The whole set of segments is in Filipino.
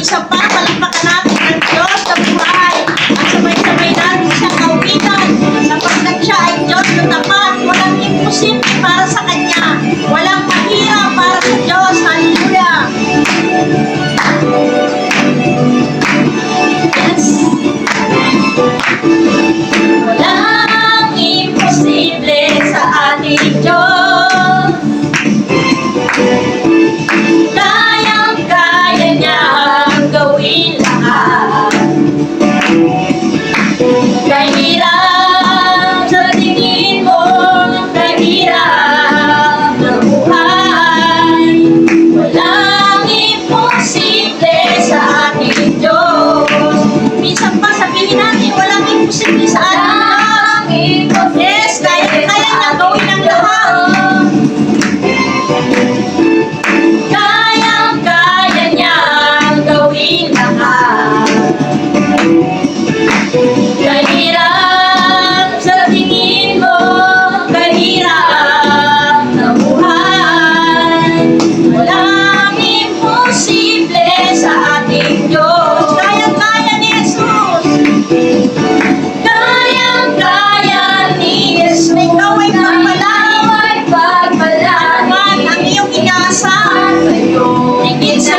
Isa pa, palakpakan natin ang Diyos na buhay. At sabay-sabay natin siyang kauwitan. Sapagkat siya ay Diyos na tapat. Walang imposible para sa Kanya. Walang mahirap para sa Diyos. Hallelujah! Yes! Walang imposible sa ating Diyos. Kayang-kaya niyang gawin lahat. Kahirap sa tingin mo, kahirap na buhay. Walang imposible sa ating Diyos. Minsan pa sabihin natin, walang imposible sa ating Diyos. Yes, kaya-kaya na gawin ang lahat. Kayang-kaya niyang gawin lahat. Kahirap sa tingin mo, kahirap na buhay. Walang imposible sa ating Diyos. Kayang-kaya ni Jesus. Kayang-kaya ni Jesus. Ikaw ay pagpalain ang iyong inaasahan. Higit sa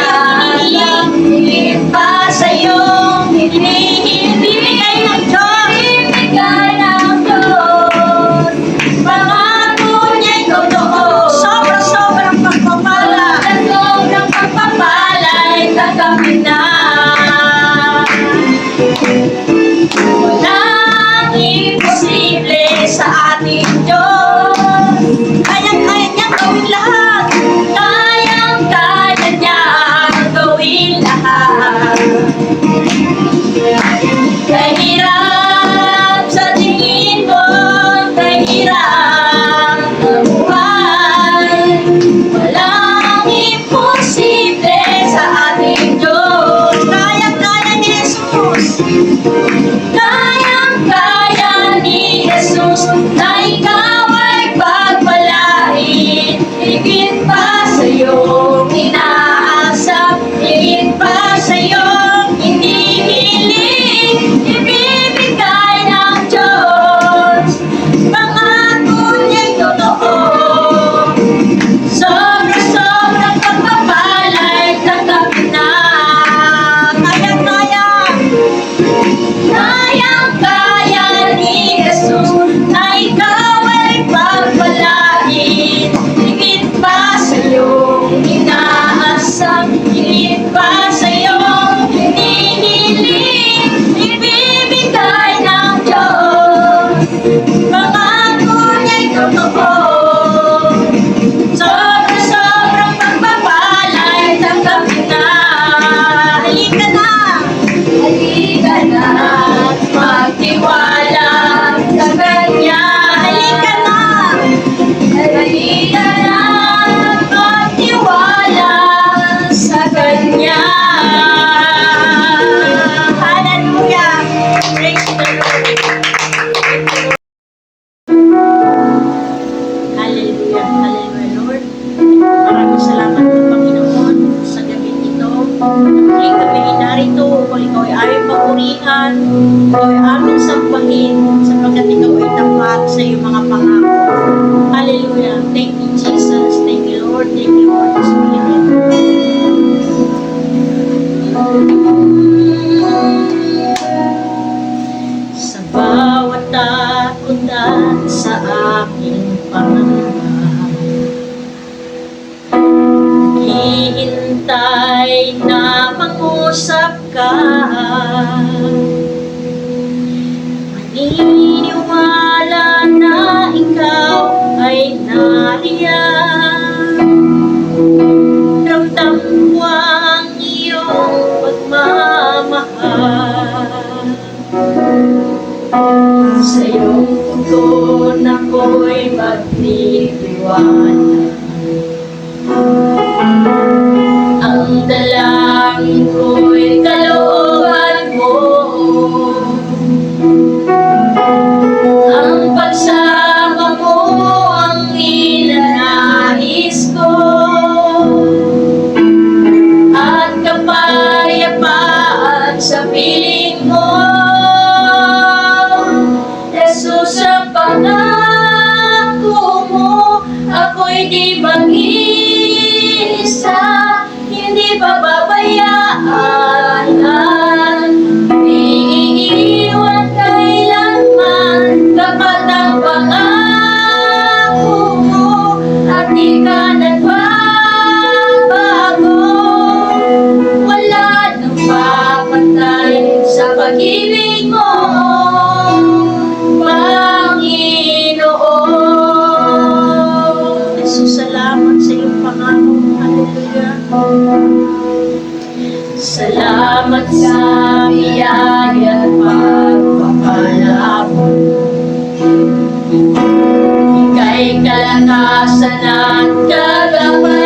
iyong higit pa sa iyong ibibigay ng Diyos. Ibigay ng Diyos. Pangako niya'y totoo. Sobra-sobrang pagpapala. Sobrang pagpapala'y tanggapin na. Walang imposible sa ating Diyos. Kayang-kaya niyang gawin lahat. Kayang-kaya niyang gawin lahat. Kahirap sa tingin mo, kahirap na buhay. Walang imposible sa ating Diyos. Kayang-kaya ni Jesus. Kayang-kaya ni Jesus na ikaw ay pagpalain. Higit pa sa iyong inaasap, higit pa sa iyong hinihiling. Ibibigay ng Diyos. Pangako niya'y totoo. Sobra-sobrang pagpapala'y tanggapin na. Kayang-kaya. Kayang-kaya ni Jesus na ikaw ay pagpalain. Higit pa sa iyong inaasam, higit pa sa iyong hinihiling. Ibibigay ng Diyos. Pangako niya'y totoo. Sobra-sobrang pagpapala'y tanggapin na. Halika na! Halika na at magtiwala sa Kanya. Halika na! Halika na at magtiwala sa Kanya. Hallelujah! Praise the Lord! Hallelujah! Hallelujah, Lord! Maraming salamat po, Panginoon, sa gabi ito. Ngayon kami narito upang ikaw ay aming papurihan, ikaw ay aming sambahin, sapagkat ikaw ay tapat sa iyong mga pangako. Hallelujah! Thank you, Jesus. Thank you, Lord. Thank you, Holy Spirit. Sa bawat takutan sa aking pangamba, hihintay na mangusap ka. Maniniwala na ikaw ay nariyan. Ramdam ko ang iyong pagmamahal. Sa iyong tugon ako'y magtitiwala. Ang dalangin ko'y kalooban mo. Ang pagsama mo ang inanais ko. At kapayapaan kawasan at kagapay.